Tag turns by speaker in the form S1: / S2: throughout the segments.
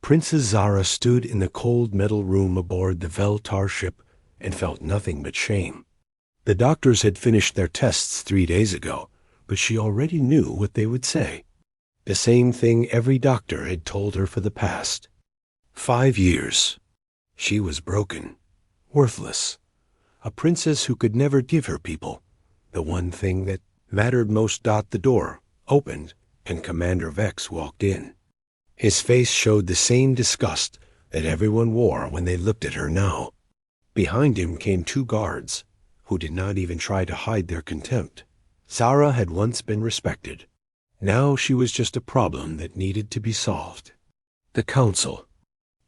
S1: Princess Zara stood in the cold metal room aboard the Veltar ship and felt nothing but shame. The doctors had finished their tests 3 days ago, but she already knew what they would say. The same thing every doctor had told her for the past 5 years. She was broken, worthless, a princess who could never give her people the one thing that mattered most. The door opened, and Commander Vex walked in. His face showed the same disgust that everyone wore when they looked at her now. Behind him came 2 guards, who did not even try to hide their contempt. Zara had once been respected. Now she was just a problem that needed to be solved. "The Council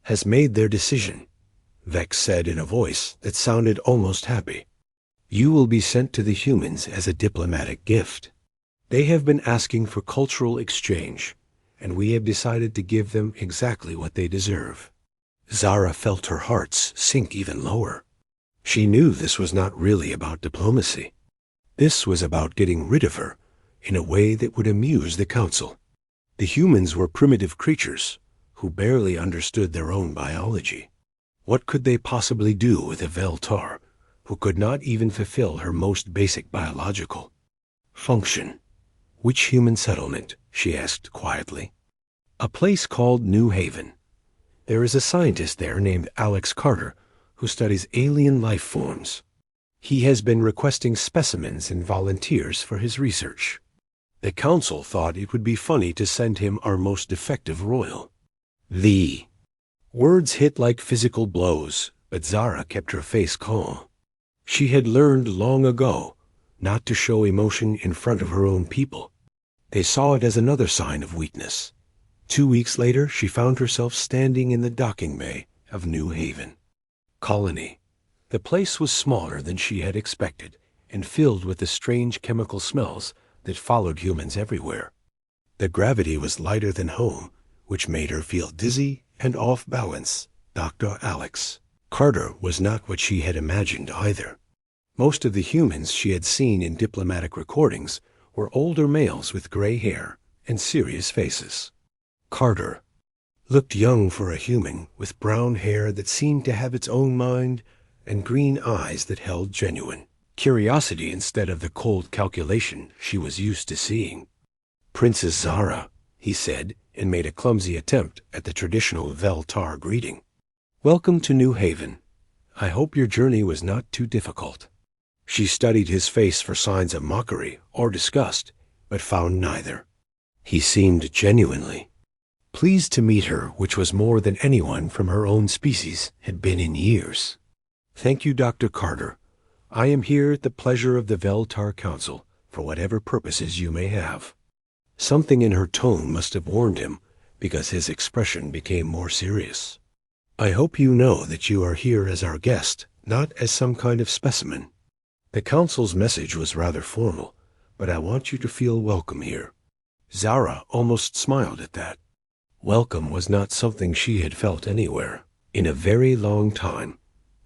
S1: has made their decision," Vex said in a voice that sounded almost happy. "You will be sent to the humans as a diplomatic gift. They have been asking for cultural exchange, and we have decided to give them exactly what they deserve." Zara felt her heart sink even lower. She knew this was not really about diplomacy. This was about getting rid of her in a way that would amuse the Council. The humans were primitive creatures who barely understood their own biology. What could they possibly do with a Veltar who could not even fulfill her most basic biological function? "Which human settlement?" she asked quietly. "A place called New Haven. There is a scientist there named Alex Carter who studies alien life forms. He has been requesting specimens and volunteers for his research. The Council thought it would be funny to send him our most defective royal." The words hit like physical blows, but Zara kept her face calm. She had learned long ago not to show emotion in front of her own people. They saw it as another sign of weakness. 2 weeks later, she found herself standing in the docking bay of New Haven Colony. The place was smaller than she had expected and filled with the strange chemical smells that followed humans everywhere. The gravity was lighter than home, which made her feel dizzy and off balance. Dr. Alex Carter was not what she had imagined either. Most of the humans she had seen in diplomatic recordings were older males with gray hair and serious faces. Carter looked young for a human, with brown hair that seemed to have its own mind and green eyes that held genuine curiosity instead of the cold calculation she was used to seeing. "Princess Zara," he said, and made a clumsy attempt at the traditional Veltar greeting. "Welcome to New Haven. I hope your journey was not too difficult." She studied his face for signs of mockery or disgust, but found neither. He seemed genuinely pleased to meet her, which was more than anyone from her own species had been in years. "Thank you, Dr. Carter. I am here at the pleasure of the Veltar Council for whatever purposes you may have." Something in her tone must have warned him, because his expression became more serious. "I hope you know that you are here as our guest, not as some kind of specimen. The Council's message was rather formal, but I want you to feel welcome here." Zara almost smiled at that. Welcome was not something she had felt anywhere in a very long time.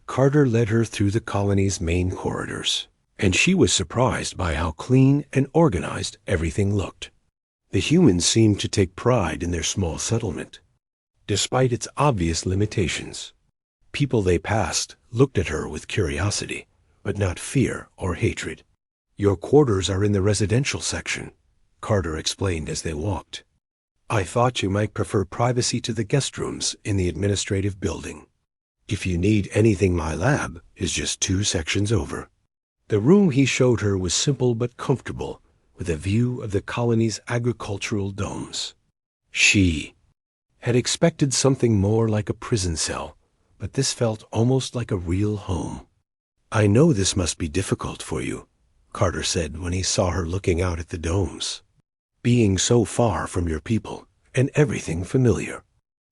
S1: Carter led her through the colony's main corridors, and she was surprised by how clean and organized everything looked. The humans seemed to take pride in their small settlement, despite its obvious limitations. People they passed looked at her with curiosity, but not fear or hatred. "Your quarters are in the residential section," Carter explained as they walked. "I thought you might prefer privacy to the guest rooms in the administrative building. If you need anything, my lab is just 2 sections over." The room he showed her was simple but comfortable, with a view of the colony's agricultural domes. She had expected something more like a prison cell, but this felt almost like a real home. "I know this must be difficult for you," Carter said when he saw her looking out at the domes. "Being so far from your people and everything familiar.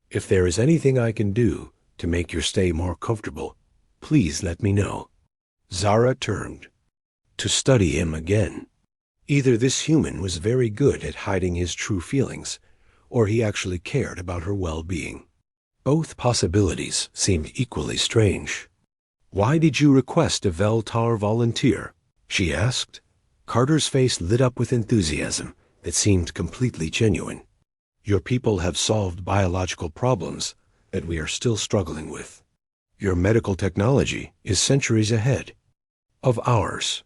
S1: If there is anything I can do to make your stay more comfortable, please let me know." Zara turned to study him again. Either this human was very good at hiding his true feelings, or he actually cared about her well-being. Both possibilities seemed equally strange. "Why did you request a Veltar volunteer?" she asked. Carter's face lit up with enthusiasm that seemed completely genuine. Your people have solved biological problems that we are still struggling with. Your medical technology is centuries ahead of ours.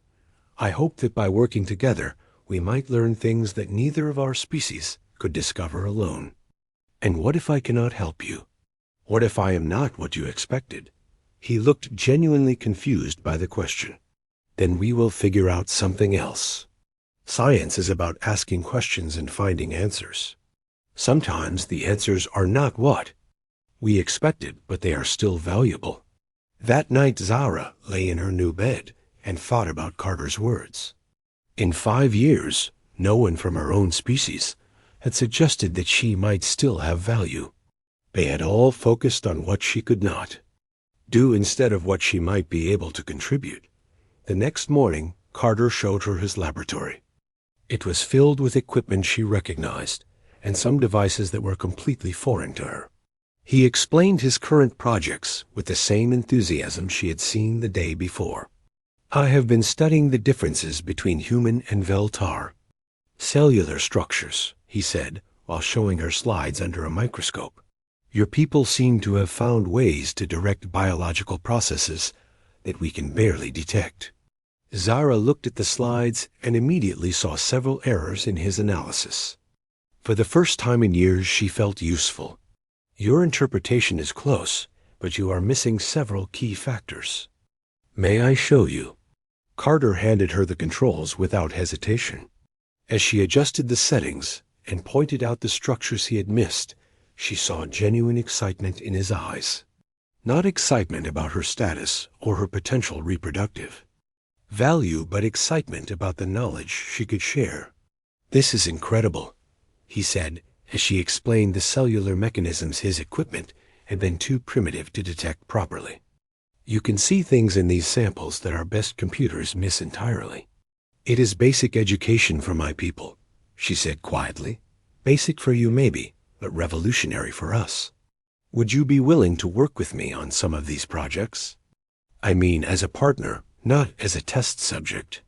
S1: I hope that by working together, we might learn things that neither of our species could discover alone. And what if I cannot help you? What if I am not what you expected? He looked genuinely confused by the question. Then we will figure out something else. Science is about asking questions and finding answers. Sometimes the answers are not what we expected, but they are still valuable. That night Zara lay in her new bed and thought about Carter's words. In 5 years, no one from her own species had suggested that she might still have value. They had all focused on what she could not do instead of what she might be able to contribute. The next morning, Carter showed her his laboratory. It was filled with equipment she recognized, and some devices that were completely foreign to her. He explained his current projects with the same enthusiasm she had seen the day before. I have been studying the differences between human and Veltar cellular structures, he said, while showing her slides under a microscope. Your people seem to have found ways to direct biological processes that we can barely detect. Zara looked at the slides and immediately saw several errors in his analysis. For the first time in years, she felt useful. Your interpretation is close, but you are missing several key factors. May I show you? Carter handed her the controls without hesitation. As she adjusted the settings and pointed out the structures he had missed, she saw genuine excitement in his eyes. Not excitement about her status or her potential reproductive value, but excitement about the knowledge she could share. This is incredible, he said, as she explained the cellular mechanisms his equipment had been too primitive to detect properly. You can see things in these samples that our best computers miss entirely. It is basic education for my people, she said quietly. Basic for you maybe, but revolutionary for us. Would you be willing to work with me on some of these projects? I mean, as a partner, not as a test subject.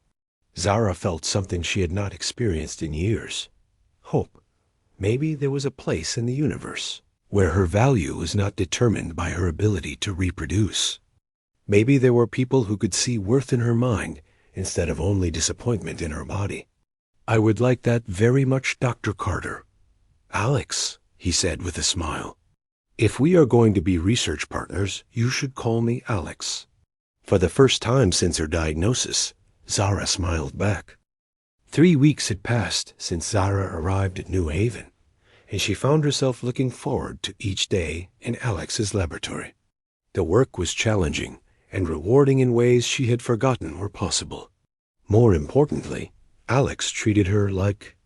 S1: Zara felt something she had not experienced in years. Hope. Maybe there was a place in the universe where her value was not determined by her ability to reproduce. Maybe there were people who could see worth in her mind instead of only disappointment in her body. I would like that very much, Dr. Carter. Alex, he said with a smile. If we are going to be research partners, you should call me Alex. For the first time since her diagnosis, Zara smiled back. 3 weeks had passed since Zara arrived at New Haven, and she found herself looking forward to each day in Alex's laboratory. The work was challenging and rewarding in ways she had forgotten were possible. More importantly, Alex treated her like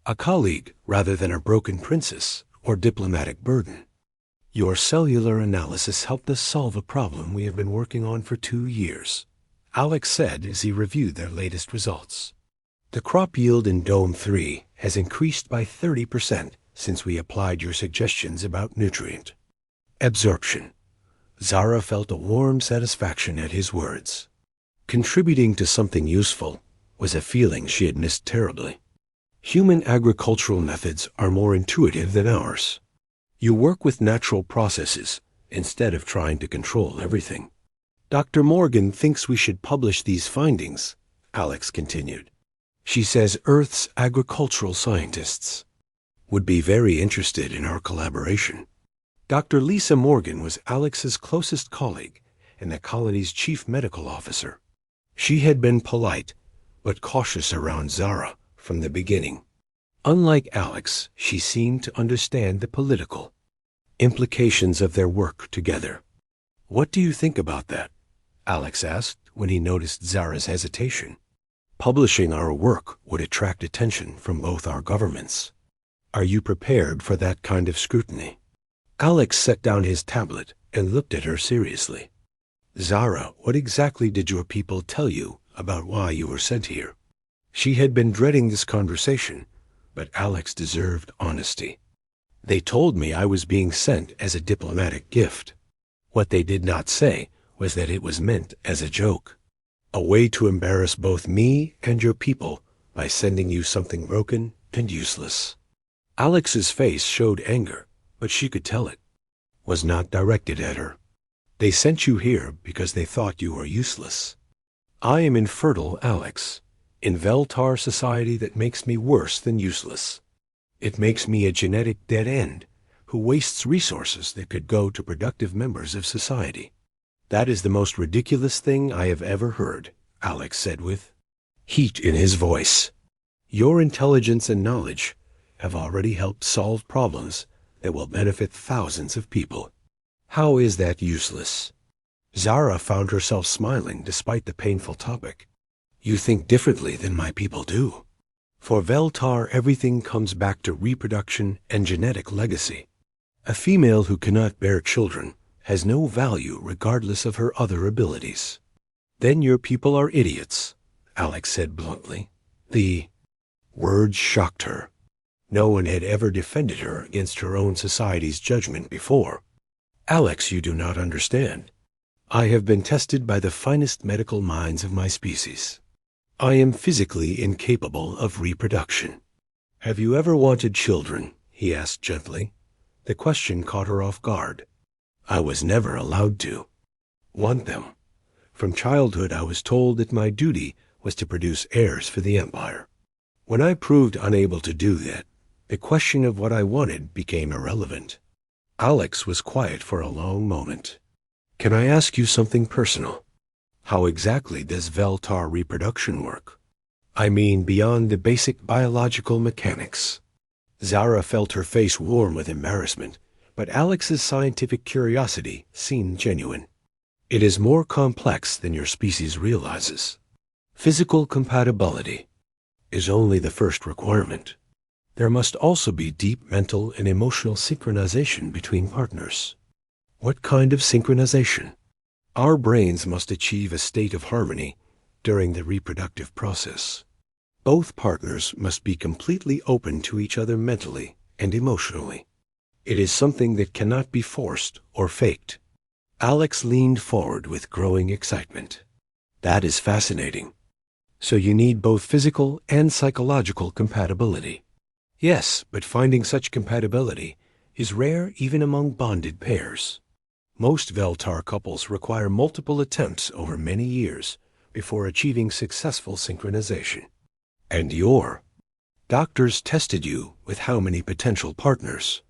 S1: a colleague rather than a broken princess or diplomatic burden. Your cellular analysis helped us solve a problem we have been working on for 2 years, Alex said as he reviewed their latest results. The crop yield in Dome 3 has increased by 30% since we applied your suggestions about nutrient absorption. Zara felt a warm satisfaction at his words. Contributing to something useful was a feeling she had missed terribly. Human agricultural methods are more intuitive than ours. You work with natural processes instead of trying to control everything. Dr. Morgan thinks we should publish these findings, Alex continued. She says Earth's agricultural scientists would be very interested in our collaboration. Dr. Lisa Morgan was Alex's closest colleague and the colony's chief medical officer. She had been polite but cautious around Zara from the beginning. Unlike Alex, she seemed to understand the political implications of their work together. What do you think about that? Alex asked when he noticed Zara's hesitation. Publishing our work would attract attention from both our governments. Are you prepared for that kind of scrutiny? Alex set down his tablet and looked at her seriously. Zara, what exactly did your people tell you about why you were sent here? She had been dreading this conversation, but Alex deserved honesty. They told me I was being sent as a diplomatic gift. What they did not say was that it was meant as a joke, a way to embarrass both me and your people by sending you something broken and useless. Alex's face showed anger, but she could tell it was not directed at her. They sent you here because they thought you were useless. I am infertile, Alex, in Veltar society that makes me worse than useless. It makes me a genetic dead end who wastes resources that could go to productive members of society. That is the most ridiculous thing I have ever heard, Alex said with heat in his voice. Your intelligence and knowledge have already helped solve problems that will benefit thousands of people. How is that useless? Zara found herself smiling despite the painful topic. You think differently than my people do. For Veltar, everything comes back to reproduction and genetic legacy. A female who cannot bear children has no value regardless of her other abilities. Then your people are idiots, Alex said bluntly. The words shocked her. No one had ever defended her against her own society's judgment before. Alex, you do not understand. I have been tested by the finest medical minds of my species. I am physically incapable of reproduction. Have you ever wanted children? He asked gently. The question caught her off guard. I was never allowed to want them. From childhood I was told that my duty was to produce heirs for the Empire. When I proved unable to do that, the question of what I wanted became irrelevant. Alex was quiet for a long moment. Can I ask you something personal? How exactly does Veltar reproduction work? I mean beyond the basic biological mechanics. Zara felt her face warm with embarrassment, but Alex's scientific curiosity seemed genuine. It is more complex than your species realizes. Physical compatibility is only the first requirement. There must also be deep mental and emotional synchronization between partners. What kind of synchronization? Our brains must achieve a state of harmony during the reproductive process. Both partners must be completely open to each other mentally and emotionally. It is something that cannot be forced or faked. Alex leaned forward with growing excitement. That is fascinating. So you need both physical and psychological compatibility. Yes, but finding such compatibility is rare even among bonded pairs. Most Veltar couples require multiple attempts over many years before achieving successful synchronization. And your doctors tested you with how many potential partners?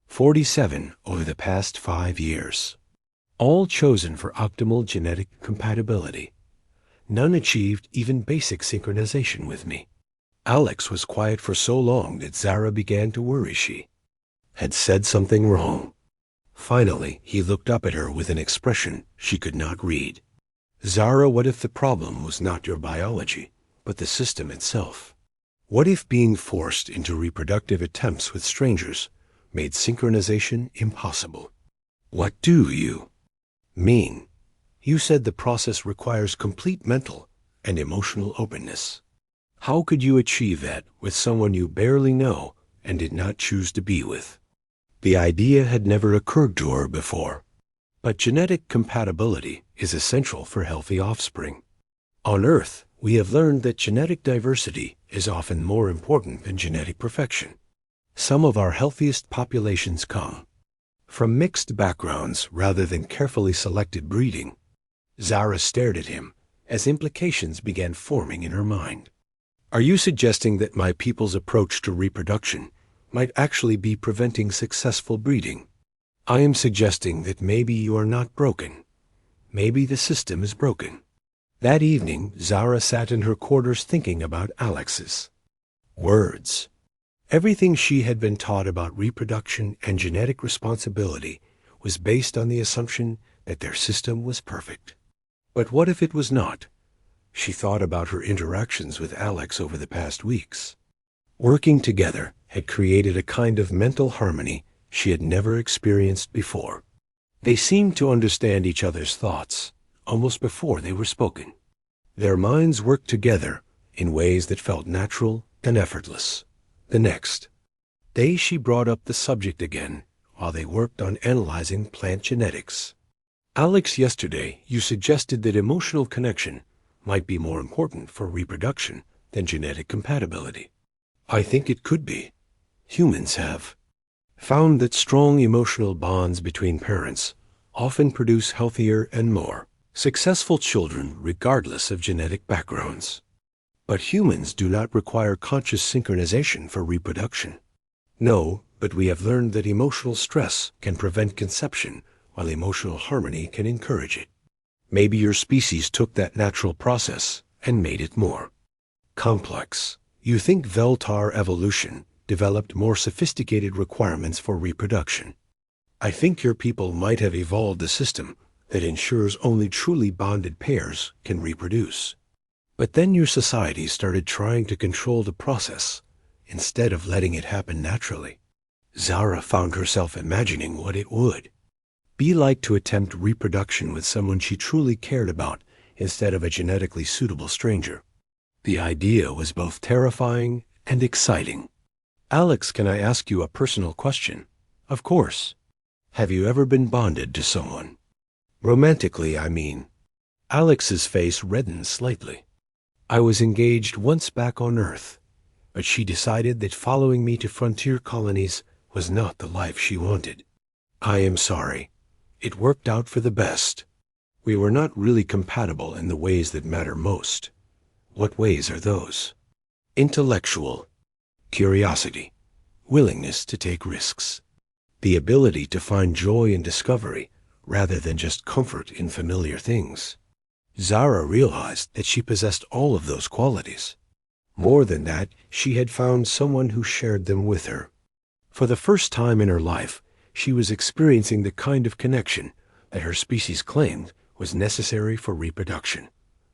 S1: 47 over the past 5 years. All chosen for optimal genetic compatibility. None achieved even basic synchronization with me. Alex was quiet for so long that Zara began to worry she had said something wrong. Finally, he looked up at her with an expression she could not read. Zara, what if the problem was not your biology, but the system itself? What if being forced into reproductive attempts with strangers made synchronization impossible? What do you mean? You said the process requires complete mental and emotional openness. How could you achieve that with someone you barely know and did not choose to be with? The idea had never occurred to her before. But genetic compatibility is essential for healthy offspring. On Earth, we have learned that genetic diversity is often more important than genetic perfection. Some of our healthiest populations come from mixed backgrounds rather than carefully selected breeding. Zara stared at him as implications began forming in her mind. Are you suggesting that my people's approach to reproduction might actually be preventing successful breeding? I am suggesting that maybe you are not broken. Maybe the system is broken. That evening, Zara sat in her quarters thinking about Alex's words. Everything she had been taught about reproduction and genetic responsibility was based on the assumption that their system was perfect. But what if it was not? She thought about her interactions with Alex over the past weeks. Working together had created a kind of mental harmony she had never experienced before. They seemed to understand each other's thoughts almost before they were spoken. Their minds worked together in ways that felt natural and effortless. The next day she brought up the subject again while they worked on analyzing plant genetics. Alex, yesterday you suggested that emotional connection might be more important for reproduction than genetic compatibility. I think it could be. Humans have found that strong emotional bonds between parents often produce healthier and more successful children regardless of genetic backgrounds. But humans do not require conscious synchronization for reproduction. No, but we have learned that emotional stress can prevent conception, while emotional harmony can encourage it. Maybe your species took that natural process and made it more complex. You think Veltar evolution developed more sophisticated requirements for reproduction. I think your people might have evolved a system that ensures only truly bonded pairs can reproduce. But then your society started trying to control the process instead of letting it happen naturally. Zara found herself imagining what it would be like to attempt reproduction with someone she truly cared about instead of a genetically suitable stranger. The idea was both terrifying and exciting. Alex, can I ask you a personal question? Of course. Have you ever been bonded to someone? Romantically, I mean. Alex's face reddened slightly. I was engaged once back on Earth, but she decided that following me to frontier colonies was not the life she wanted. I am sorry. It worked out for the best. We were not really compatible in the ways that matter most. What ways are those? Intellectual, curiosity, willingness to take risks, the ability to find joy in discovery rather than just comfort in familiar things. Zara realized that she possessed all of those qualities. More than that, she had found someone who shared them with her. For the first time in her life, she was experiencing the kind of connection that her species claimed was necessary for reproduction.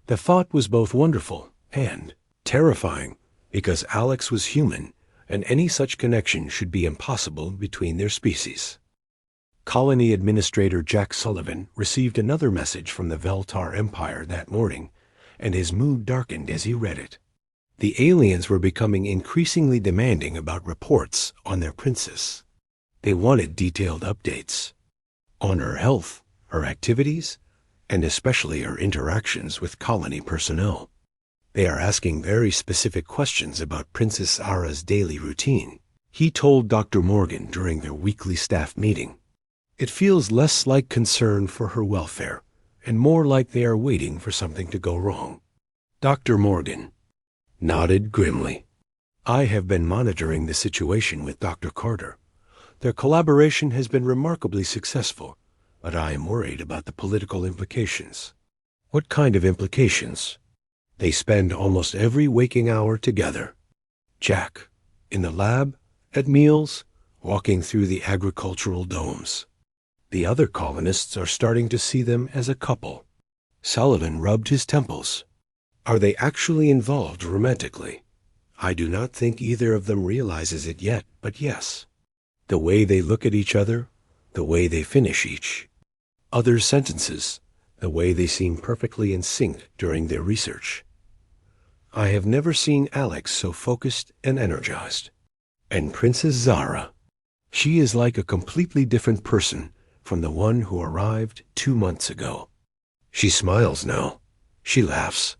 S1: The thought was both wonderful and terrifying, because Alex was human, and any such connection should be impossible between their species. Colony Administrator Jack Sullivan received another message from the Veltar Empire that morning, and his mood darkened as he read it. The aliens were becoming increasingly demanding about reports on their princess. They wanted detailed updates on her health, her activities, and especially her interactions with colony personnel. They are asking very specific questions about Princess Ara's daily routine, he told Dr. Morgan during their weekly staff meeting. It feels less like concern for her welfare and more like they are waiting for something to go wrong. Dr. Morgan nodded grimly. I have been monitoring the situation with Dr. Carter. Their collaboration has been remarkably successful, but I am worried about the political implications. What kind of implications? They spend almost every waking hour together. Jack, in the lab, at meals, walking through the agricultural domes. The other colonists are starting to see them as a couple. Sullivan rubbed his temples. Are they actually involved romantically? I do not think either of them realizes it yet, but yes. The way they look at each other, the way they finish each other's sentences, the way they seem perfectly in sync during their research. I have never seen Alex so focused and energized. And Princess Zara, she is like a completely different person from the one who arrived 2 months ago. She smiles now. She laughs.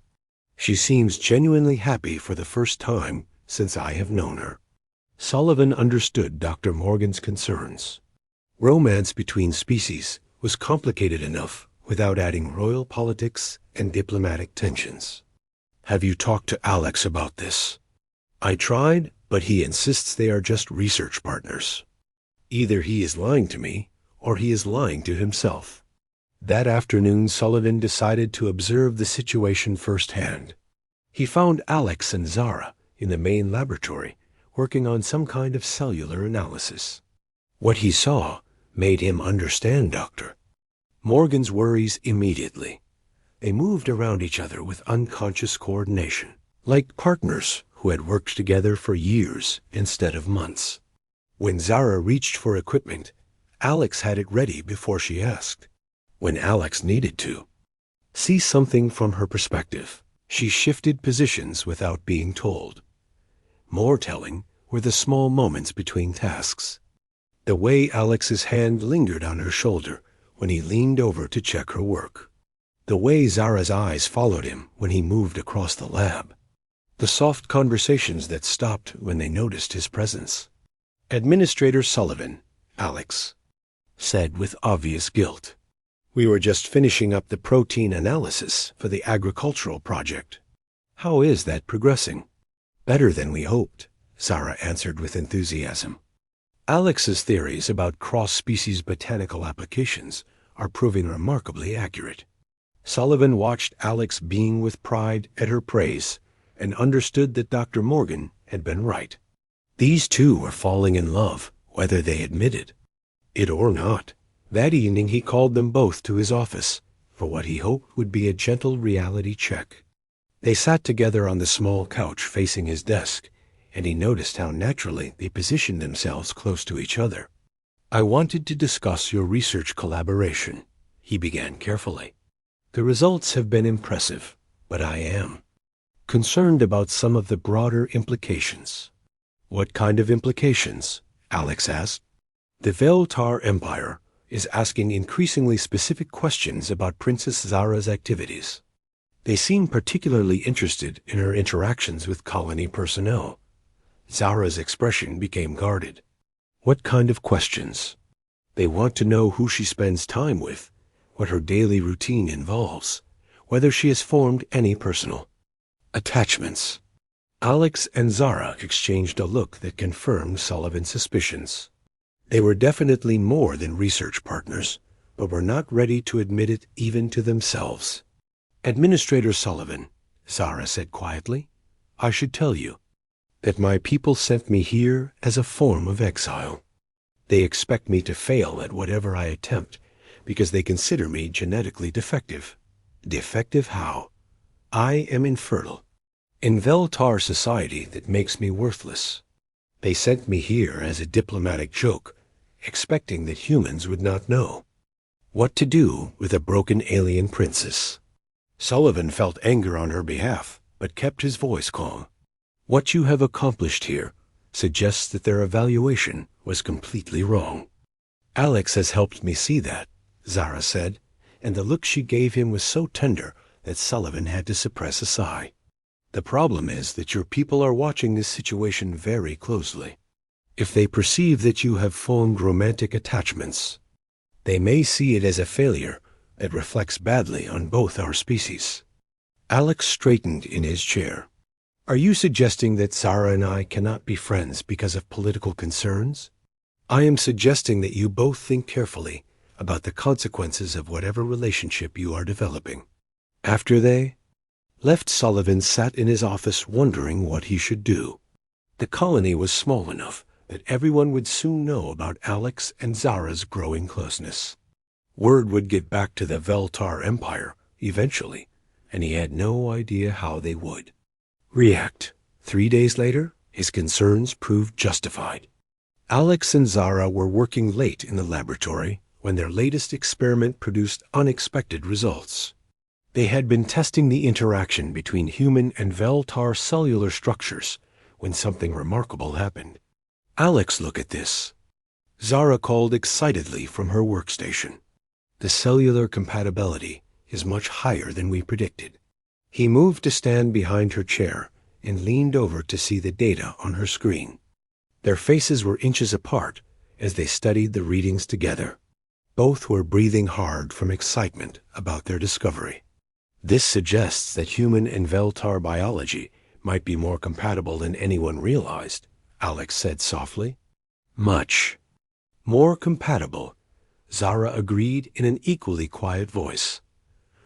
S1: She seems genuinely happy for the first time since I have known her. Sullivan understood Dr. Morgan's concerns. Romance between species was complicated enough without adding royal politics and diplomatic tensions. Have you talked to Alex about this? I tried, but he insists they are just research partners. Either he is lying to me, or he is lying to himself. That afternoon, Sullivan decided to observe the situation firsthand. He found Alex and Zara in the main laboratory, working on some kind of cellular analysis. What he saw made him understand Dr. Morgan's worries immediately. They moved around each other with unconscious coordination, like partners who had worked together for years instead of months. When Zara reached for equipment, Alex had it ready before she asked. When Alex needed to see something from her perspective, she shifted positions without being told. More telling were the small moments between tasks. The way Alex's hand lingered on her shoulder when he leaned over to check her work. The way Zara's eyes followed him when he moved across the lab. The soft conversations that stopped when they noticed his presence. Administrator Sullivan, Alex, said with obvious guilt. We were just finishing up the protein analysis for the agricultural project. How is that progressing? Better than we hoped, Zara answered with enthusiasm. Alex's theories about cross-species botanical applications are proving remarkably accurate. Sullivan watched Alex beam with pride at her praise and understood that Dr. Morgan had been right. These two were falling in love, whether they admitted it or not. That evening he called them both to his office for what he hoped would be a gentle reality check. They sat together on the small couch facing his desk, and he noticed how naturally they positioned themselves close to each other. I wanted to discuss your research collaboration, he began carefully. The results have been impressive, but I am concerned about some of the broader implications. What kind of implications? Alex asked. The Veltar Empire is asking increasingly specific questions about Princess Zara's activities. They seem particularly interested in her interactions with colony personnel. Zara's expression became guarded. What kind of questions? They want to know who she spends time with, what her daily routine involves, whether she has formed any personal attachments. Alex and Zara exchanged a look that confirmed Sullivan's suspicions. They were definitely more than research partners, but were not ready to admit it even to themselves. Administrator Sullivan, Zara said quietly, I should tell you that my people sent me here as a form of exile. They expect me to fail at whatever I attempt because they consider me genetically defective. Defective how? I am infertile. In Veltar society, that makes me worthless. They sent me here as a diplomatic joke, expecting that humans would not know what to do with a broken alien princess. Sullivan felt anger on her behalf, but kept his voice calm. What you have accomplished here suggests that their evaluation was completely wrong. Alex has helped me see that, Zara said, and the look she gave him was so tender that Sullivan had to suppress a sigh. The problem is that your people are watching this situation very closely. If they perceive that you have formed romantic attachments, they may see it as a failure that reflects badly on both our species. Alex straightened in his chair. Are you suggesting that Zara and I cannot be friends because of political concerns? I am suggesting that you both think carefully about the consequences of whatever relationship you are developing. After they left, Sullivan sat in his office wondering what he should do. The colony was small enough that everyone would soon know about Alex and Zara's growing closeness. Word would get back to the Veltar Empire eventually, and he had no idea how they would react. 3 days later, his concerns proved justified. Alex and Zara were working late in the laboratory when their latest experiment produced unexpected results. They had been testing the interaction between human and Veltar cellular structures when something remarkable happened. Alex, look at this, Zara called excitedly from her workstation. The cellular compatibility is much higher than we predicted. He moved to stand behind her chair and leaned over to see the data on her screen. Their faces were inches apart as they studied the readings together. Both were breathing hard from excitement about their discovery. This suggests that human and Veltar biology might be more compatible than anyone realized, Alex said softly. Much more compatible, Zara agreed in an equally quiet voice.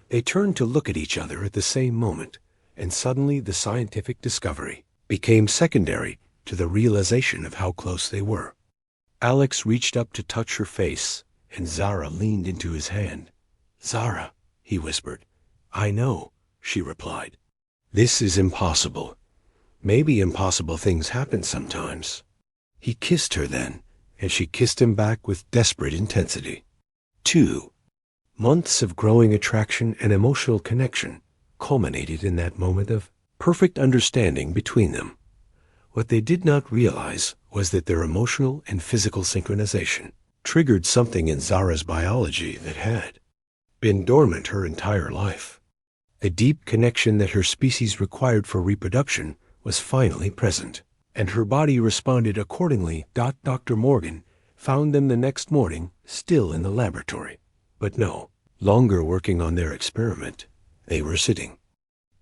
S1: They turned to look at each other at the same moment, and suddenly the scientific discovery became secondary to the realization of how close they were. Alex reached up to touch her face, and Zara leaned into his hand. Zara, he whispered. I know, she replied. This is impossible. Maybe impossible things happen sometimes. He kissed her then, and she kissed him back with desperate intensity. 2 months of growing attraction and emotional connection culminated in that moment of perfect understanding between them. What they did not realize was that their emotional and physical synchronization triggered something in Zara's biology that had been dormant her entire life. The deep connection that her species required for reproduction was finally present, and her body responded accordingly. Dr. Morgan found them the next morning, still in the laboratory, but no longer working on their experiment. They were sitting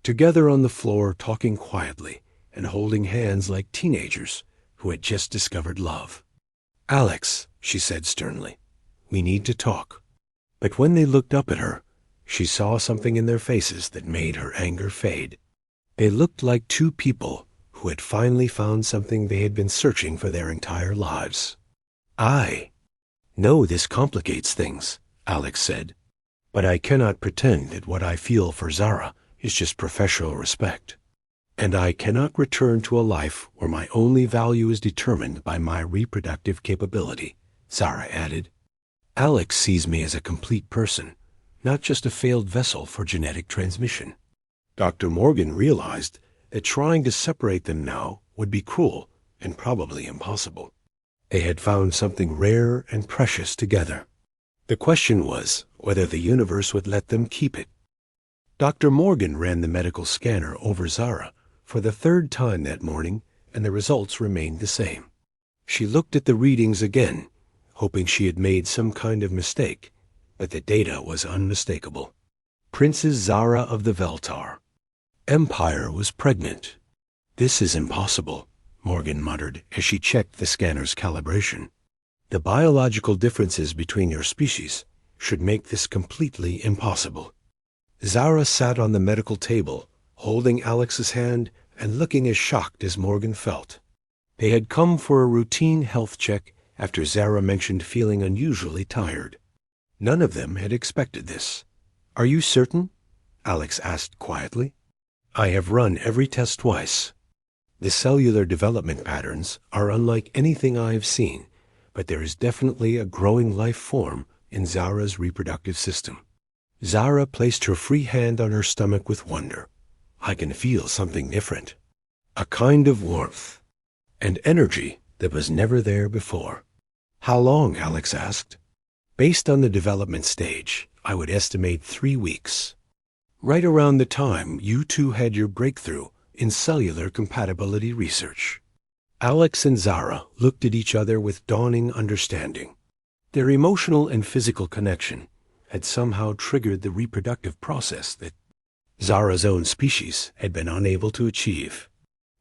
S1: together on the floor, talking quietly and holding hands like teenagers who had just discovered love. "Alex," she said sternly, "we need to talk." But when they looked up at her, she saw something in their faces that made her anger fade. They looked like two people who had finally found something they had been searching for their entire lives. "I know this complicates things," Alex said, "but I cannot pretend that what I feel for Zara is just professional respect. And I cannot return to a life where my only value is determined by my reproductive capability," Zara added. "Alex sees me as a complete person, not just a failed vessel for genetic transmission." Dr. Morgan realized that trying to separate them now would be cruel and probably impossible. They had found something rare and precious together. The question was whether the universe would let them keep it. Dr. Morgan ran the medical scanner over Zara for the third time that morning, and the results remained the same. She looked at the readings again, hoping she had made some kind of mistake, but the data was unmistakable. Princess Zara of the Veltar. Empire was pregnant. "This is impossible," Morgan muttered as she checked the scanner's calibration. "The biological differences between your species should make this completely impossible." Zara sat on the medical table, holding Alex's hand and looking as shocked as Morgan felt. They had come for a routine health check after Zara mentioned feeling unusually tired. None of them had expected this. "Are you certain?" Alex asked quietly. "I have run every test twice. The cellular development patterns are unlike anything I have seen, but there is definitely a growing life form in Zara's reproductive system." Zara placed her free hand on her stomach with wonder. "I can feel something different. A kind of warmth and energy that was never there before." "How long?" Alex asked. "Based on the development stage, I would estimate 3 weeks. Right around the time you two had your breakthrough in cellular compatibility research." Alex and Zara looked at each other with dawning understanding. Their emotional and physical connection had somehow triggered the reproductive process that Zara's own species had been unable to achieve.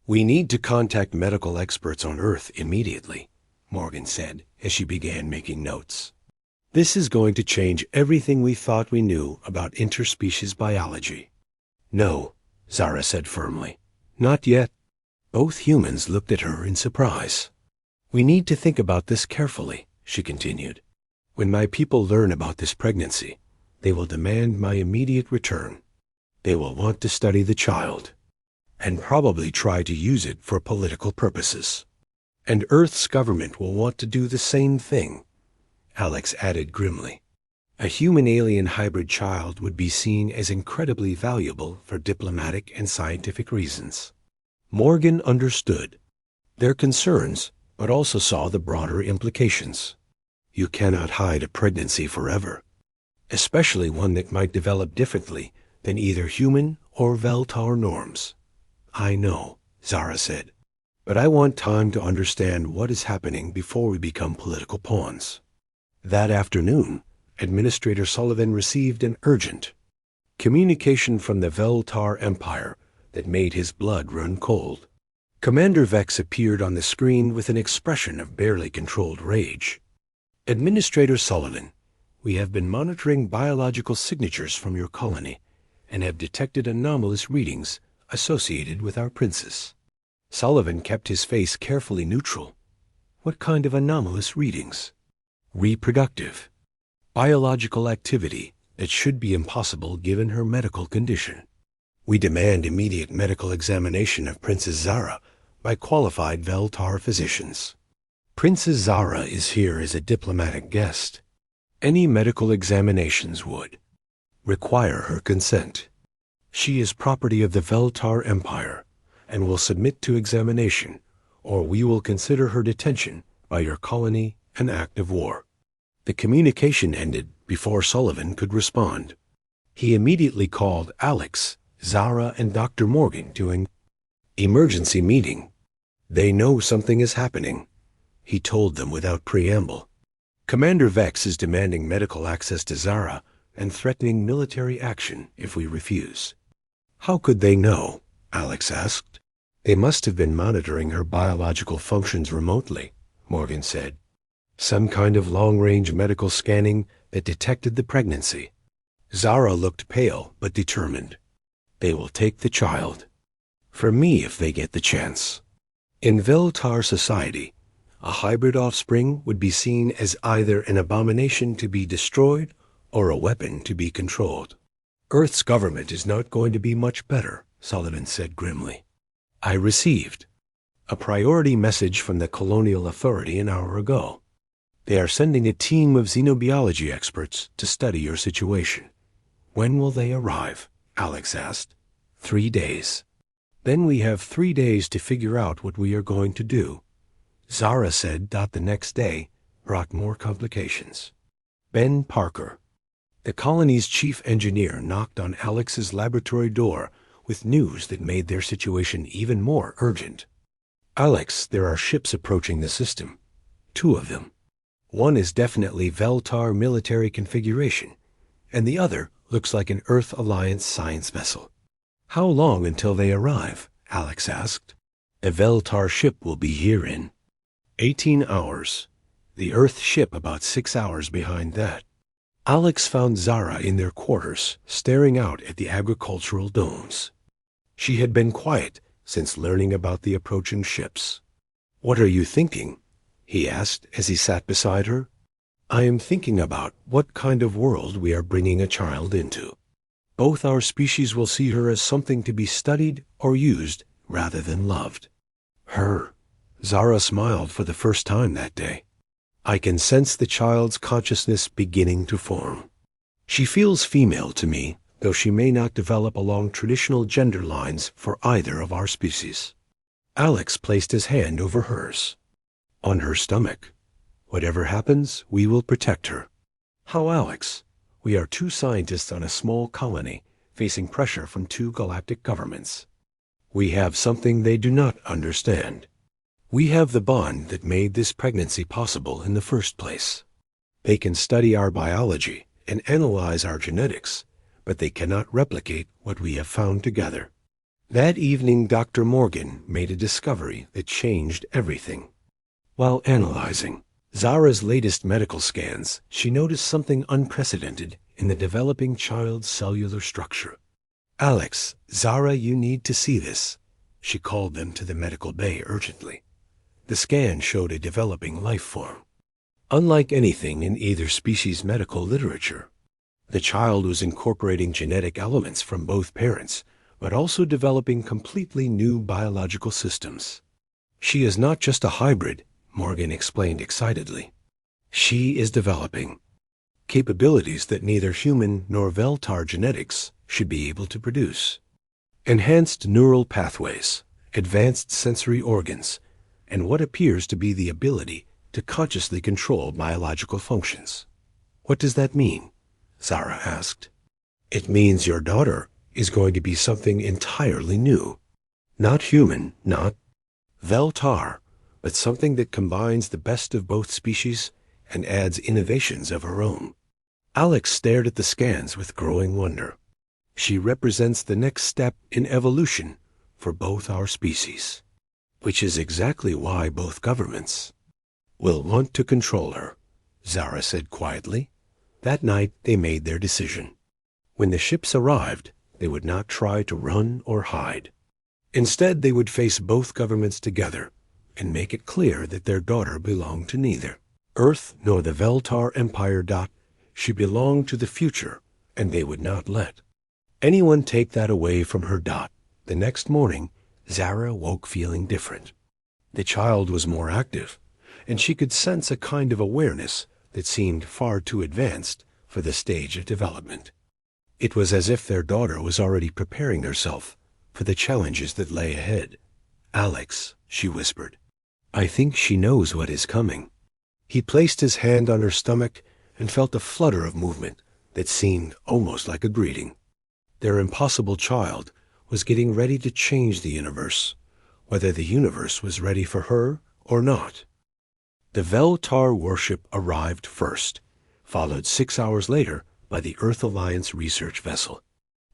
S1: "We need to contact medical experts on Earth immediately," Morgan said as she began making notes. "This is going to change everything we thought we knew about interspecies biology." "No," Zara said firmly. "Not yet." Both humans looked at her in surprise. "We need to think about this carefully," she continued. "When my people learn about this pregnancy, they will demand my immediate return. They will want to study the child, and probably try to use it for political purposes. And Earth's government will want to do the same thing," Alex added grimly. "A human-alien hybrid child would be seen as incredibly valuable for diplomatic and scientific reasons." Morgan understood their concerns, but also saw the broader implications. You cannot hide a pregnancy forever, especially one that might develop differently than either human or Veltar norms. "I know," Zara said, "but I want time to understand what is happening before we become political pawns." That afternoon, Administrator Sullivan received an urgent communication from the Veltar Empire that made his blood run cold. Commander Vex appeared on the screen with an expression of barely controlled rage. "Administrator Sullivan, we have been monitoring biological signatures from your colony and have detected anomalous readings associated with our princess." Sullivan kept his face carefully neutral. "What kind of anomalous readings?" "Reproductive. Biological activity that should be impossible given her medical condition. We demand immediate medical examination of Princess Zara by qualified Veltar physicians. Princess Zara is here as a diplomatic guest. Any medical examinations would require her consent. She is property of the Veltar Empire and will submit to examination, or we will consider her detention by your colony an act of war." The communication ended before Sullivan could respond. He immediately called Alex, Zara, and Dr. Morgan to an emergency meeting. They know something is happening, he told them without preamble. Commander Vex is demanding medical access to Zara and threatening military action if we refuse. How could they know? Alex asked. They must have been monitoring her biological functions remotely, Morgan said. Some kind of long-range medical scanning that detected the pregnancy. Zara looked pale but determined. They will take the child. For me if they get the chance. In Veltar society, a hybrid offspring would be seen as either an abomination to be destroyed or a weapon to be controlled. Earth's government is not going to be much better, Sullivan said grimly. I received a priority message from the Colonial Authority an hour ago. They are sending a team of xenobiology experts to study your situation. When will they arrive? Alex asked. 3 days. Then we have 3 days to figure out what we are going to do. Zara said that the next day brought more complications. Ben Parker, the colony's chief engineer, knocked on Alex's laboratory door with news that made their situation even more urgent. Alex, there are ships approaching the system. 2 of them. One is definitely Veltar military configuration, and the other looks like an Earth Alliance science vessel. How long until they arrive? Alex asked. A Veltar ship will be here in 18 hours. The Earth ship about 6 hours behind that. Alex found Zara in their quarters, staring out at the agricultural domes. She had been quiet since learning about the approaching ships. What are you thinking? He asked as he sat beside her. I am thinking about what kind of world we are bringing a child into. Both our species will see her as something to be studied or used rather than loved. Her. Zara smiled for the first time that day. I can sense the child's consciousness beginning to form. She feels female to me, though she may not develop along traditional gender lines for either of our species. Alex placed his hand over hers. On her stomach. Whatever happens, we will protect her. How, Alex? We are 2 scientists on a small colony, facing pressure from 2 galactic governments. We have something they do not understand. We have the bond that made this pregnancy possible in the first place. They can study our biology and analyze our genetics, but they cannot replicate what we have found together. That evening, Dr. Morgan made a discovery that changed everything. While analyzing Zara's latest medical scans, she noticed something unprecedented in the developing child's cellular structure. Alex, Zara, you need to see this. She called them to the medical bay urgently. The scan showed a developing life form. Unlike anything in either species' medical literature, the child was incorporating genetic elements from both parents, but also developing completely new biological systems. She is not just a hybrid, Morgan explained excitedly. She is developing capabilities that neither human nor Veltar genetics should be able to produce. Enhanced neural pathways, advanced sensory organs, and what appears to be the ability to consciously control biological functions. What does that mean? Zara asked. It means your daughter is going to be something entirely new. Not human, not Veltar, but something that combines the best of both species and adds innovations of her own. Alex stared at the scans with growing wonder. She represents the next step in evolution for both our species, which is exactly why both governments will want to control her, Zara said quietly. That night they made their decision. When the ships arrived, they would not try to run or hide. Instead, they would face both governments together and make it clear that their daughter belonged to neither Earth nor the Veltar Empire. She belonged to the future, and they would not let anyone take that away from her. The next morning, Zara woke feeling different. The child was more active, and she could sense a kind of awareness that seemed far too advanced for the stage of development. It was as if their daughter was already preparing herself for the challenges that lay ahead. Alex, she whispered, I think she knows what is coming. He placed his hand on her stomach and felt a flutter of movement that seemed almost like a greeting. Their impossible child was getting ready to change the universe, whether the universe was ready for her or not. The Veltar warship arrived first, followed 6 hours later by the Earth Alliance research vessel.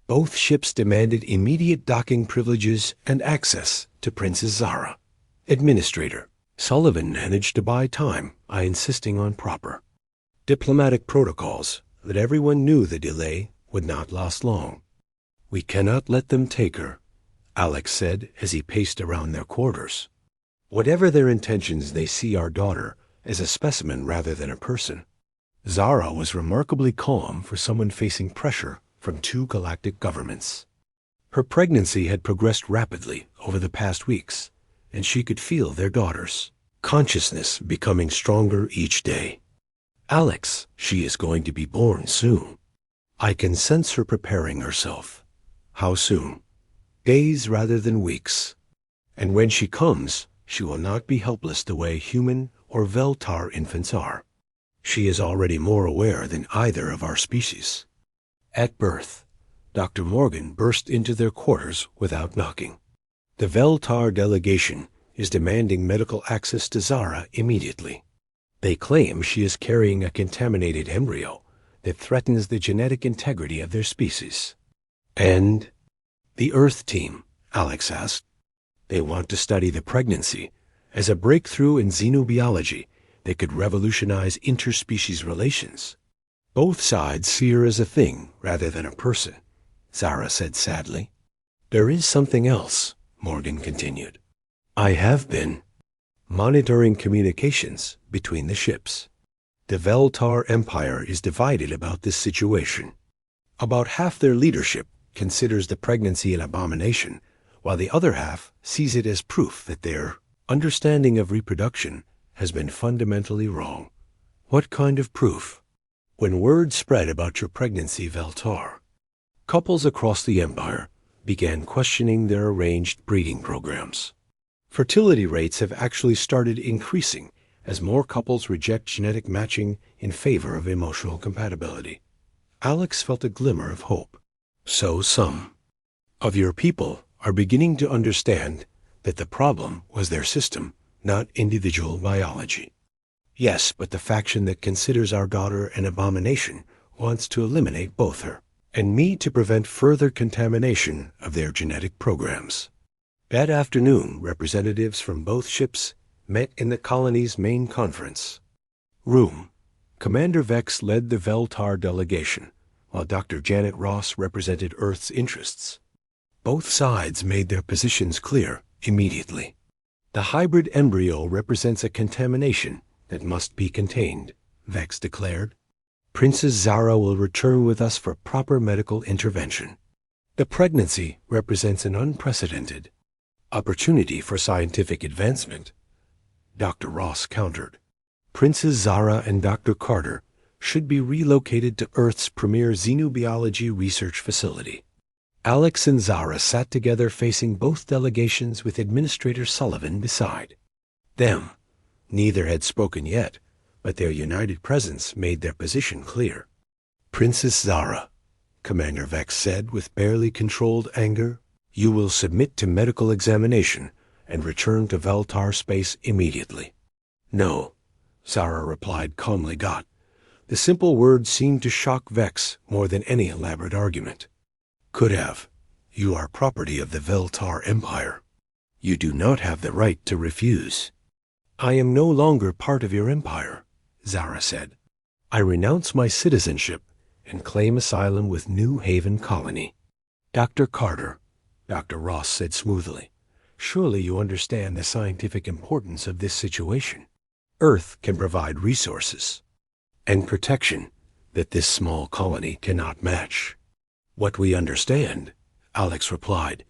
S1: Both ships demanded immediate docking privileges and access to Princess Zara. Administrator Sullivan managed to buy time by insisting on proper diplomatic protocols that everyone knew the delay would not last long. "We cannot let them take her," Alex said as he paced around their quarters. "Whatever their intentions, they see our daughter as a specimen rather than a person." Zara was remarkably calm for someone facing pressure from 2 galactic governments. Her pregnancy had progressed rapidly over the past weeks, and she could feel their daughter's consciousness becoming stronger each day. "Alex, she is going to be born soon. I can sense her preparing herself." "How soon?" "Days rather than weeks. And when she comes, she will not be helpless the way human or Veltar infants are. She is already more aware than either of our species." At birth, Dr. Morgan burst into their quarters without knocking. "The Veltar delegation is demanding medical access to Zara immediately. They claim she is carrying a contaminated embryo that threatens the genetic integrity of their species." "And the Earth team?" Alex asked. "They want to study the pregnancy as a breakthrough in xenobiology that could revolutionize interspecies relations. Both sides see her as a thing rather than a person," Zara said sadly. "There is something else," Morgan continued. "I have been monitoring communications between the ships. The Veltar Empire is divided about this situation. About half their leadership considers the pregnancy an abomination, while the other half sees it as proof that their understanding of reproduction has been fundamentally wrong." "What kind of proof?" "When word spread about your pregnancy, Veltar, couples across the Empire began questioning their arranged breeding programs. Fertility rates have actually started increasing as more couples reject genetic matching in favor of emotional compatibility." Alex felt a glimmer of hope. "So some of your people are beginning to understand that the problem was their system, not individual biology." "Yes, but the faction that considers our daughter an abomination wants to eliminate both her and me to prevent further contamination of their genetic programs." That afternoon, representatives from both ships met in the colony's main conference room. Commander Vex led the Veltar delegation, while Dr. Janet Ross represented Earth's interests. Both sides made their positions clear immediately. "The hybrid embryo represents a contamination that must be contained," Vex declared. "Princess Zara will return with us for proper medical intervention. The pregnancy represents an unprecedented opportunity for scientific advancement," Dr. Ross countered. "Princess Zara and Dr. Carter should be relocated to Earth's premier xenobiology research facility." Alex and Zara sat together facing both delegations with Administrator Sullivan beside them. Neither had spoken yet, but their united presence made their position clear. "Princess Zara," Commander Vex said with barely controlled anger, "you will submit to medical examination and return to Veltar space immediately." "No," Zara replied calmly. The simple words seemed to shock Vex more than any elaborate argument. "Could have. You are property of the Veltar Empire. You do not have the right to refuse." "I am no longer part of your empire," Zara said. "I renounce my citizenship and claim asylum with New Haven Colony." "Dr. Carter," Dr. Ross said smoothly, "surely you understand the scientific importance of this situation. Earth can provide resources and protection that this small colony cannot match." "What we understand," Alex replied,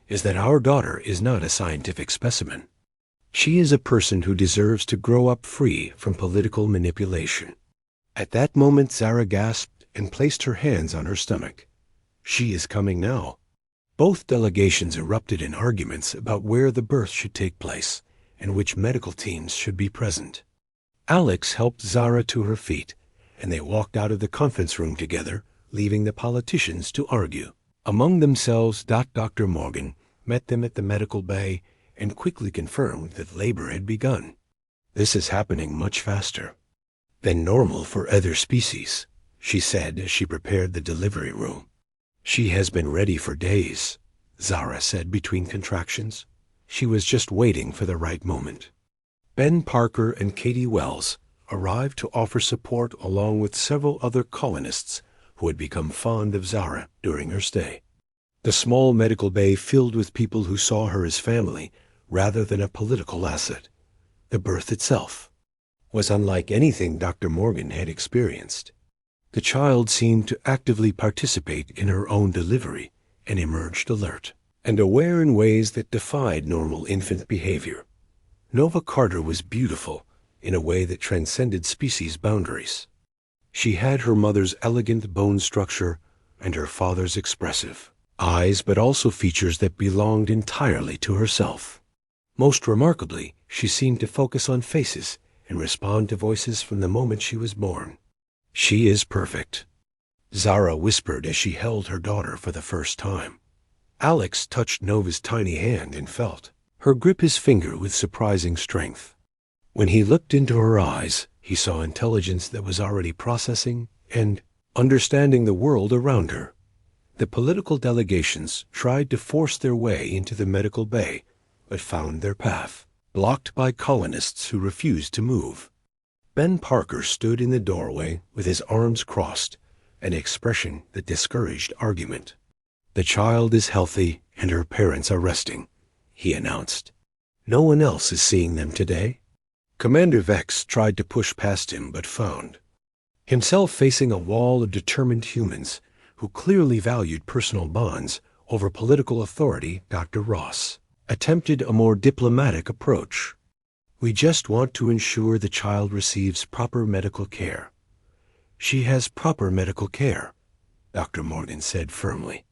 S1: "is that our daughter is not a scientific specimen. She is a person who deserves to grow up free from political manipulation." At that moment, Zara gasped and placed her hands on her stomach. "She is coming now." Both delegations erupted in arguments about where the birth should take place and which medical teams should be present. Alex helped Zara to her feet, and they walked out of the conference room together, leaving the politicians to argue among themselves. Dr. Morgan met them at the medical bay and quickly confirmed that labor had begun. "This is happening much faster than normal for other species," she said as she prepared the delivery room. "She has been ready for days," Zara said between contractions. She was just waiting for the right moment. Ben Parker and Katie Wells arrived to offer support along with several other colonists who had become fond of Zara during her stay. The small medical bay filled with people who saw her as family rather than a political asset. The birth itself was unlike anything Dr. Morgan had experienced. The child seemed to actively participate in her own delivery and emerged alert and aware in ways that defied normal infant behavior. Nova Carter was beautiful in a way that transcended species boundaries. She had her mother's elegant bone structure and her father's expressive eyes, but also features that belonged entirely to herself. Most remarkably, she seemed to focus on faces and respond to voices from the moment she was born. "She is perfect," Zara whispered as she held her daughter for the first time. Alex touched Nova's tiny hand and felt her grip his finger with surprising strength. When he looked into her eyes, he saw intelligence that was already processing and understanding the world around her. The political delegations tried to force their way into the medical bay, but found their path blocked by colonists who refused to move. Ben Parker stood in the doorway with his arms crossed, an expression that discouraged argument. "The child is healthy and her parents are resting," he announced. "No one else is seeing them today." Commander Vex tried to push past him but found himself facing a wall of determined humans who clearly valued personal bonds over political authority. Dr. Ross attempted a more diplomatic approach. "We just want to ensure the child receives proper medical care." "She has proper medical care," Dr. Morgan said firmly,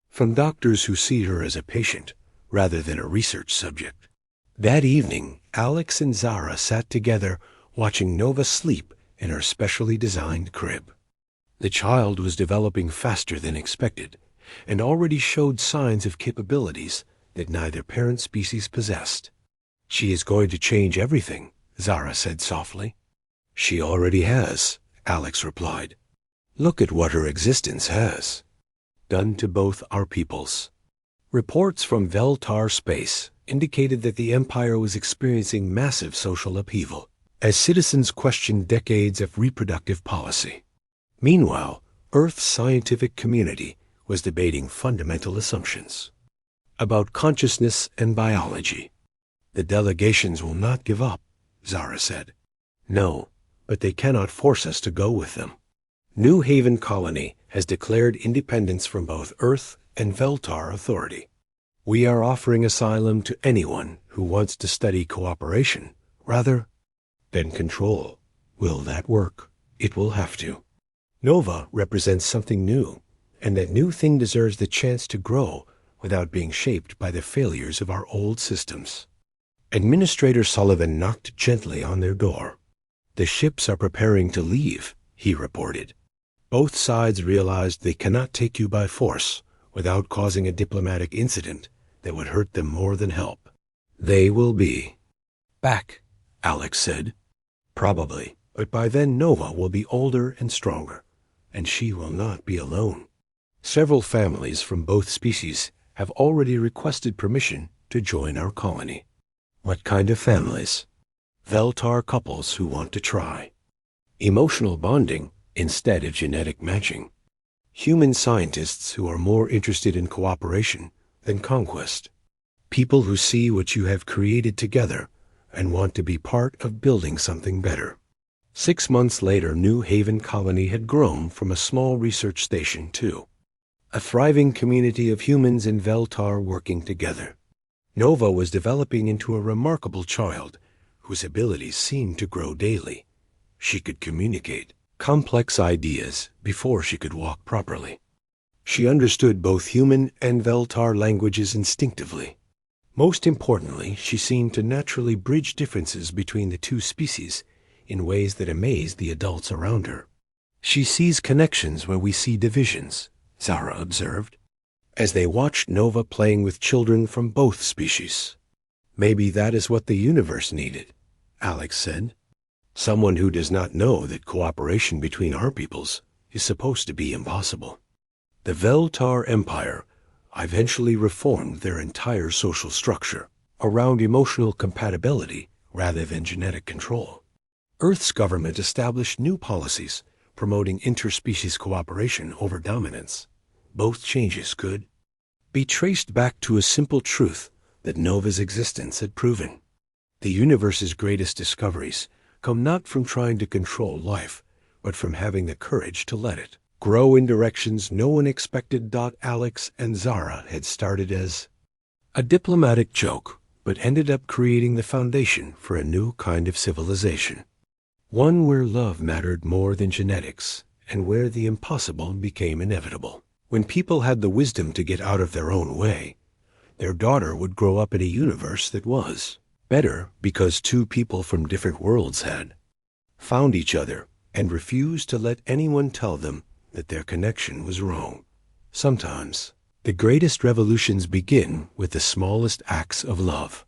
S1: "from doctors who see her as a patient rather than a research subject." That evening, Alex and Zara sat together watching Nova sleep in her specially designed crib. The child was developing faster than expected and already showed signs of capabilities that neither parent species possessed. "She is going to change everything," Zara said softly. "She already has," Alex replied. "Look at what her existence has done to both our peoples." Reports from Veltar space indicated that the Empire was experiencing massive social upheaval as citizens questioned decades of reproductive policy. Meanwhile, Earth's scientific community was debating fundamental assumptions about consciousness and biology. "The delegations will not give up," Zara said. "No, but they cannot force us to go with them. New Haven Colony has declared independence from both Earth and Veltar authority. We are offering asylum to anyone who wants to study cooperation rather than control. Will that work? It will have to. Nova represents something new, and that new thing deserves the chance to grow without being shaped by the failures of our old systems." Administrator Sullivan knocked gently on their door. "The ships are preparing to leave," he reported. "Both sides realized they cannot take you by force without causing a diplomatic incident that would hurt them more than help. They will be back," Alex said. "Probably, but by then Nova will be older and stronger, and she will not be alone. Several families from both species have already requested permission to join our colony." "What kind of families?" "Veltar couples who want to try emotional bonding instead of genetic matching. Human scientists who are more interested in cooperation than conquest. People who see what you have created together and want to be part of building something better." 6 months later, New Haven Colony had grown from a small research station to a thriving community of humans in Veltar working together. Nova was developing into a remarkable child whose abilities seemed to grow daily. She could communicate complex ideas before she could walk properly. She understood both human and Veltar languages instinctively. Most importantly, she seemed to naturally bridge differences between the two species in ways that amazed the adults around her. "She sees connections where we see divisions," Zara observed, as they watched Nova playing with children from both species. Maybe that is what the universe needed, Alex said. Someone who does not know that cooperation between our peoples is supposed to be impossible. The Veltar Empire eventually reformed their entire social structure around emotional compatibility rather than genetic control. Earth's government established new policies promoting interspecies cooperation over dominance. Both changes could be traced back to a simple truth that Nova's existence had proven. The universe's greatest discoveries come not from trying to control life, but from having the courage to let it grow in directions no one expected. Alex and Zara had started as a diplomatic joke, but ended up creating the foundation for a new kind of civilization. One where love mattered more than genetics, and where the impossible became inevitable. When people had the wisdom to get out of their own way, their daughter would grow up in a universe that was better because two people from different worlds had found each other and refused to let anyone tell them that their connection was wrong. Sometimes, the greatest revolutions begin with the smallest acts of love.